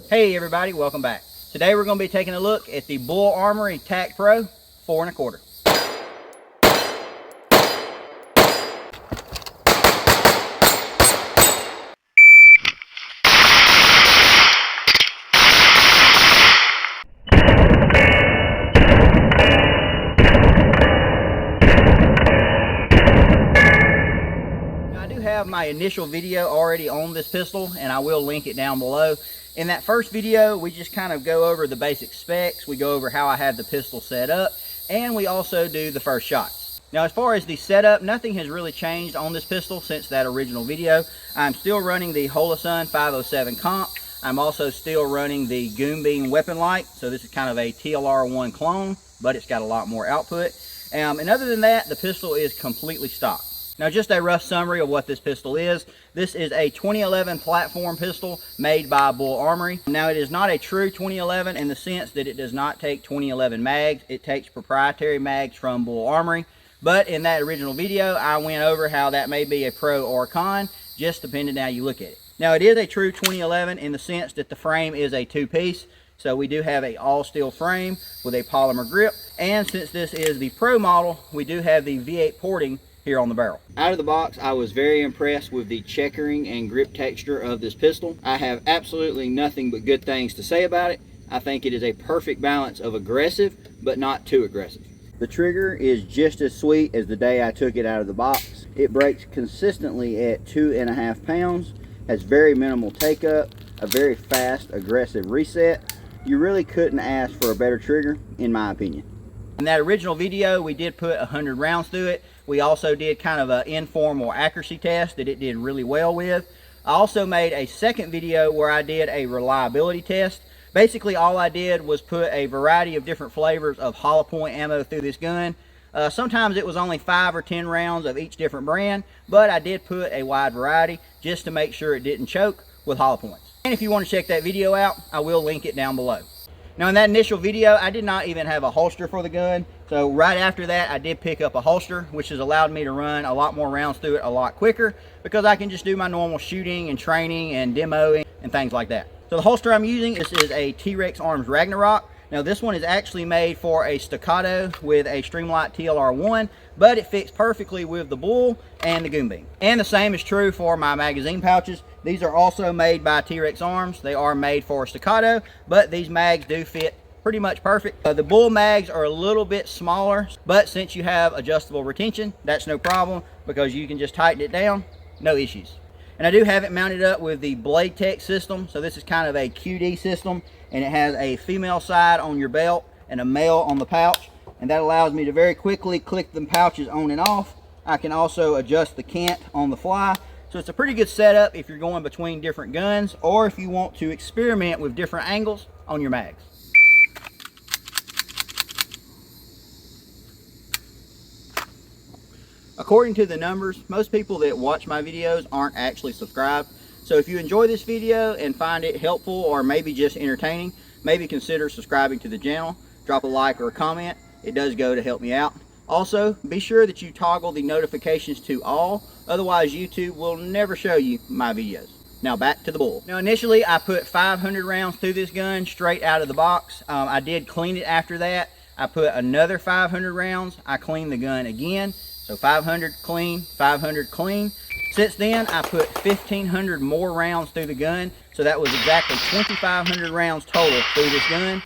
Hey everybody, welcome back. Today we're going to be taking a look at the Bul Armory Tac Pro 4 1/4. Now, I do have my initial video already on this pistol, and I will link it down below. In that first video, we just kind of go over the basic specs, we go over how I have the pistol set up, and we also do the first shots. Now, as far as the setup, nothing has really changed on this pistol since that original video. I'm still running the Holosun 507 comp. I'm also still running the Goonbeam weapon light, so this is kind of a TLR1 clone, but it's got a lot more output. And other than that, the pistol is completely stock. Now, just a rough summary of what this pistol is. This is a 2011 platform pistol made by Bul Armory. Now, it is not a true 2011 in the sense that it does not take 2011 mags. It takes proprietary mags from Bul Armory. But in that original video, I went over how that may be a pro or a con, just depending on how you look at it. Now, it is a true 2011 in the sense that the frame is a two-piece. So we do have a all steel frame with a polymer grip. And since this is the pro model, we do have the V8 porting here on the barrel. Out of the box, I was very impressed with the checkering and grip texture of this pistol. I have absolutely nothing but good things to say about it. I think it is a perfect balance of aggressive, but not too aggressive. The trigger is just as sweet as the day I took it out of the box. It breaks consistently at 2.5 pounds, has very minimal take up, a very fast, aggressive reset. You really couldn't ask for a better trigger, in my opinion. In that original video, we did put 100 rounds through it. We also did kind of an informal accuracy test that it did really well with. I also made a second video where I did a reliability test. Basically, all I did was put a variety of different flavors of hollow point ammo through this gun. Sometimes it was only 5 or 10 rounds of each different brand, but I did put a wide variety just to make sure it didn't choke with hollow points. And if you want to check that video out, I will link it down below. Now, in that initial video, I did not even have a holster for the gun. So right after that, I did pick up a holster, which has allowed me to run a lot more rounds through it a lot quicker because I can just do my normal shooting and training and demoing and things like that. So the holster I'm using, this is a T-Rex Arms Ragnarok. Now, this one is actually made for a staccato with a Streamlight TLR1, but it fits perfectly with the Bul and the Goonbeam. And the same is true for my magazine pouches. These are also made by T-Rex Arms. They are made for staccato, but these mags do fit pretty much perfect. The Bul mags are a little bit smaller, but since you have adjustable retention, that's no problem because you can just tighten it down, no issues. And I do have it mounted up with the Blade Tech system. So this is kind of a QD system, and it has a female side on your belt and a male on the pouch. And that allows me to very quickly click the pouches on and off. I can also adjust the cant on the fly. So it's a pretty good setup if you're going between different guns or if you want to experiment with different angles on your mags. According to the numbers, most people that watch my videos aren't actually subscribed. So if you enjoy this video and find it helpful or maybe just entertaining, maybe consider subscribing to the channel. Drop a like or a comment. It does go to help me out. Also, be sure that you toggle the notifications to all, otherwise YouTube will never show you my videos. Now back to the Bul. Now initially I put 500 rounds through this gun straight out of the box. I did clean it after that. I put another 500 rounds. I cleaned the gun again. So 500 clean, 500 clean. Since then, I put 1,500 more rounds through the gun. So that was exactly 2,500 rounds total through this gun.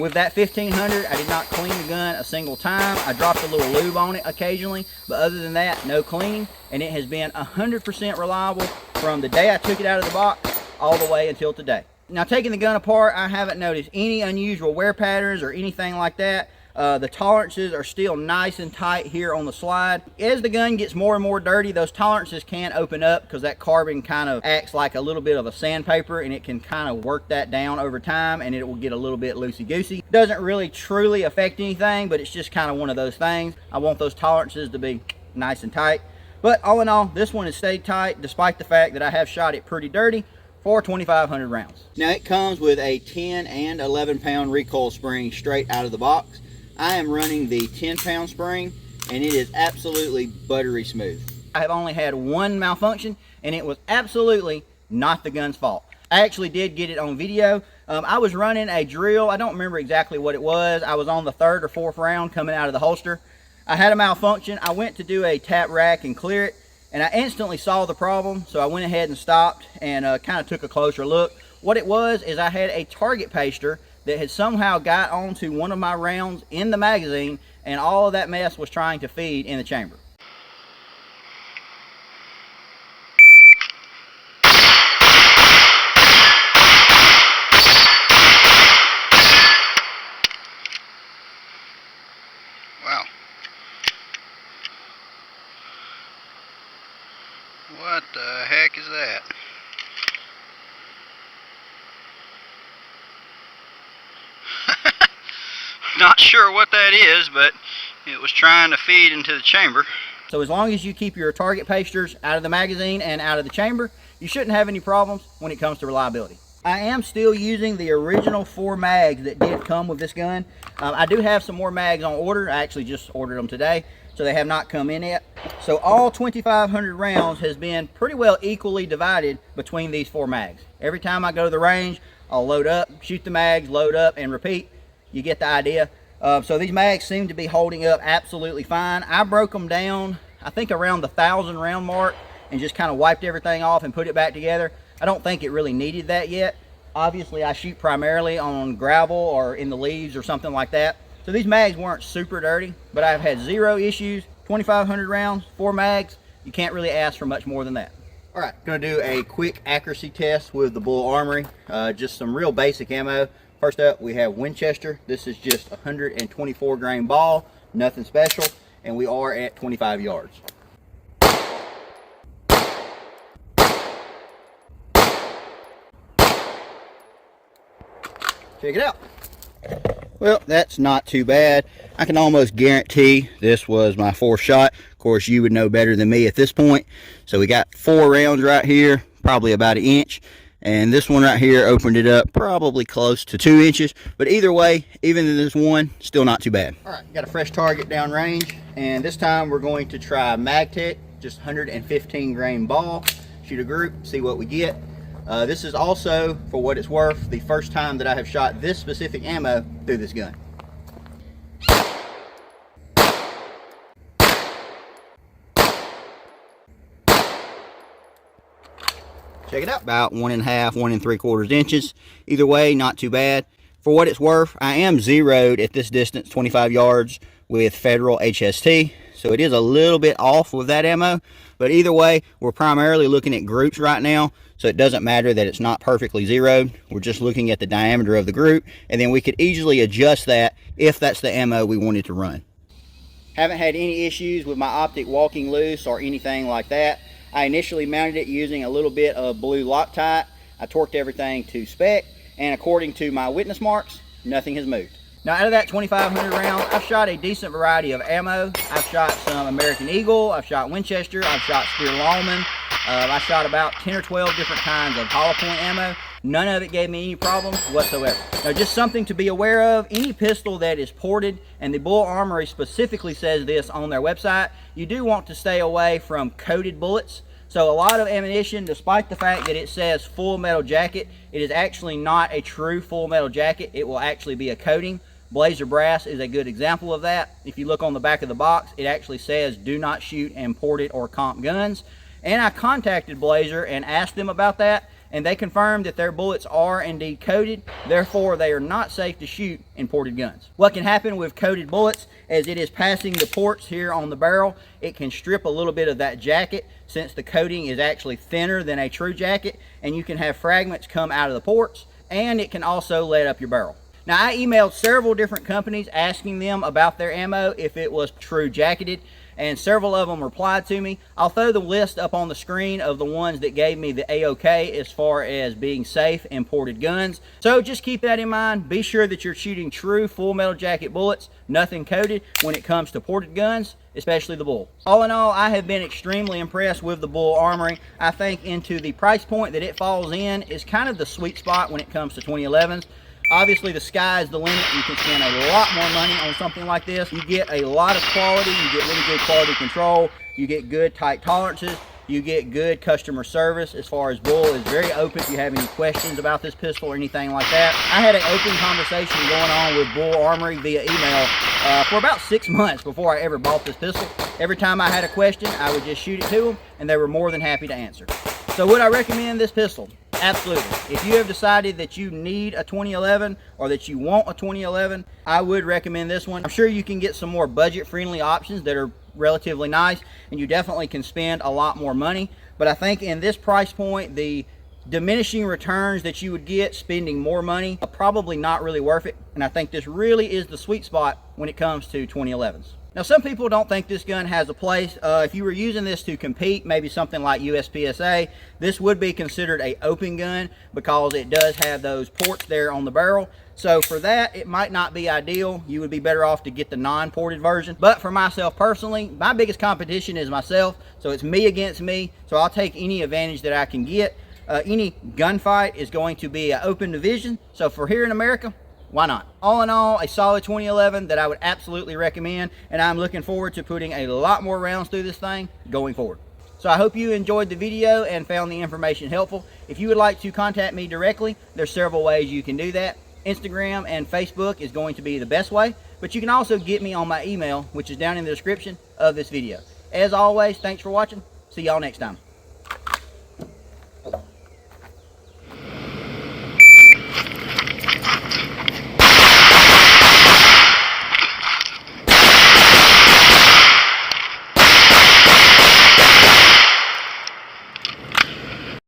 With that 1,500, I did not clean the gun a single time. I dropped a little lube on it occasionally, but other than that, no cleaning. And it has been 100% reliable from the day I took it out of the box all the way until today. Now, taking the gun apart, I haven't noticed any unusual wear patterns or anything like that. The tolerances are still nice and tight here on the slide. As the gun gets more and more dirty, those tolerances can open up because that carbon kind of acts like a little bit of a sandpaper, and it can kind of work that down over time and it will get a little bit loosey-goosey. Doesn't really truly affect anything, but it's just kind of one of those things. I want those tolerances to be nice and tight. But all in all, this one has stayed tight despite the fact that I have shot it pretty dirty for 2,500 rounds. Now, it comes with a 10 and 11 pound recoil spring straight out of the box. I am running the 10-pound spring, and it is absolutely buttery smooth. I have only had one malfunction, and it was absolutely not the gun's fault. I actually did get it on video. I was running a drill. I don't remember exactly what it was. I was on the 3rd or 4th round coming out of the holster. I had a malfunction. I went to do a tap rack and clear it, and I instantly saw the problem, so I went ahead and stopped and kind of took a closer look. What it was is I had a target paster that had somehow got onto one of my rounds in the magazine, and all of that mess was trying to feed in the chamber. Wow. What the heck is that? Not sure what that is, but it was trying to feed into the chamber. So as long as you keep your target pasters out of the magazine and out of the chamber, you shouldn't have any problems when it comes to reliability. I am still using the original 4 mags that did come with this gun. I do have some more mags on order. I actually just ordered them today, so they have not come in yet. So all 2,500 rounds has been pretty well equally divided between these 4 mags. Every time I go to the range, I'll load up, shoot the mags, load up, and repeat. You get the idea. So these mags seem to be holding up absolutely fine. I broke them down, I think around the 1,000 round mark, and just kind of wiped everything off and put it back together. I don't think it really needed that yet. Obviously, I shoot primarily on gravel or in the leaves or something like that. So these mags weren't super dirty, but I've had 0 issues. 2,500 rounds, 4 mags. You can't really ask for much more than that. All right, gonna do a quick accuracy test with the Bul Armory. Just some real basic ammo. First up, we have Winchester. This is just a 124 grain ball, nothing special, and we are at 25 yards. Check it out. Well, that's not too bad. I can almost guarantee this was my 4th shot. Of course, you would know better than me at this point. So we got 4 rounds right here, probably about 1 inch. And this one right here opened it up probably close to 2 inches. But either way, even in this one, still not too bad. All right, got a fresh target down range. And this time we're going to try MagTech, just 115 grain ball. Shoot a group, see what we get. This is also, for what it's worth, the first time that I have shot this specific ammo through this gun. Check it out, about 1.5, 1 3/4 inches. Either way, not too bad. For what it's worth, I am zeroed at this distance, 25 yards, with Federal HST. So it is a little bit off with that ammo. But either way, we're primarily looking at groups right now. So it doesn't matter that it's not perfectly zeroed. We're just looking at the diameter of the group. And then we could easily adjust that if that's the ammo we wanted to run. Haven't had any issues with my optic walking loose or anything like that. I initially mounted it using a little bit of blue Loctite. I torqued everything to spec, and according to my witness marks, nothing has moved. Now, out of that 2,500 rounds, I've shot a decent variety of ammo. I've shot some American Eagle, I've shot Winchester, I've shot Spear Lawman. I shot about 10 or 12 different kinds of hollow point ammo. None of it gave me any problems whatsoever. Now, just something to be aware of, any pistol that is ported, and the Bul Armory specifically says this on their website, you do want to stay away from coated bullets. So a lot of ammunition, despite the fact that it says full metal jacket, it is actually not a true full metal jacket. It will actually be a coating. Blazer brass is a good example of that. If you look on the back of the box, it actually says do not shoot imported or comp guns. And I contacted Blazer and asked them about that, and they confirmed that their bullets are indeed coated, therefore they are not safe to shoot imported guns. What can happen with coated bullets, as it is passing the ports here on the barrel, it can strip a little bit of that jacket, since the coating is actually thinner than a true jacket, and you can have fragments come out of the ports, and it can also lead up your barrel. Now, I emailed several different companies asking them about their ammo if it was true jacketed, and several of them replied to me. I'll throw the list up on the screen of the ones that gave me the A-OK as far as being safe imported guns. So just keep that in mind. Be sure that you're shooting true full metal jacket bullets, nothing coated, when it comes to ported guns, especially the Bul. All in all, I have been extremely impressed with the Bul Armory. I think into the price point that it falls in is kind of the sweet spot when it comes to 2011s. Obviously, the sky is the limit. You can spend a lot more money on something like this. You get a lot of quality. You get really good quality control. You get good tight tolerances. You get good customer service. As far as Bul is very open if you have any questions about this pistol or anything like that. I had an open conversation going on with Bul Armory via email for about 6 months before I ever bought this pistol. Every time I had a question, I would just shoot it to them, and they were more than happy to answer. So would I recommend this pistol? Absolutely. If you have decided that you need a 2011 or that you want a 2011, I would recommend this one. I'm sure you can get some more budget-friendly options that are relatively nice, and you definitely can spend a lot more money. But I think in this price point, the diminishing returns that you would get spending more money are probably not really worth it. And I think this really is the sweet spot when it comes to 2011s. Now, some people don't think this gun has a place. If you were using this to compete, maybe something like USPSA, this would be considered an open gun because it does have those ports there on the barrel. So for that, it might not be ideal. You would be better off to get the non-ported version. But for myself personally, my biggest competition is myself. So it's me against me. So I'll take any advantage that I can get. Any gunfight is going to be an open division. So for here in America, why not? All in all, a solid 2011 that I would absolutely recommend, and I'm looking forward to putting a lot more rounds through this thing going forward. So I hope you enjoyed the video and found the information helpful. If you would like to contact me directly, there's several ways you can do that. Instagram and Facebook is going to be the best way, but you can also get me on my email, which is down in the description of this video. As always, thanks for watching. See y'all next time.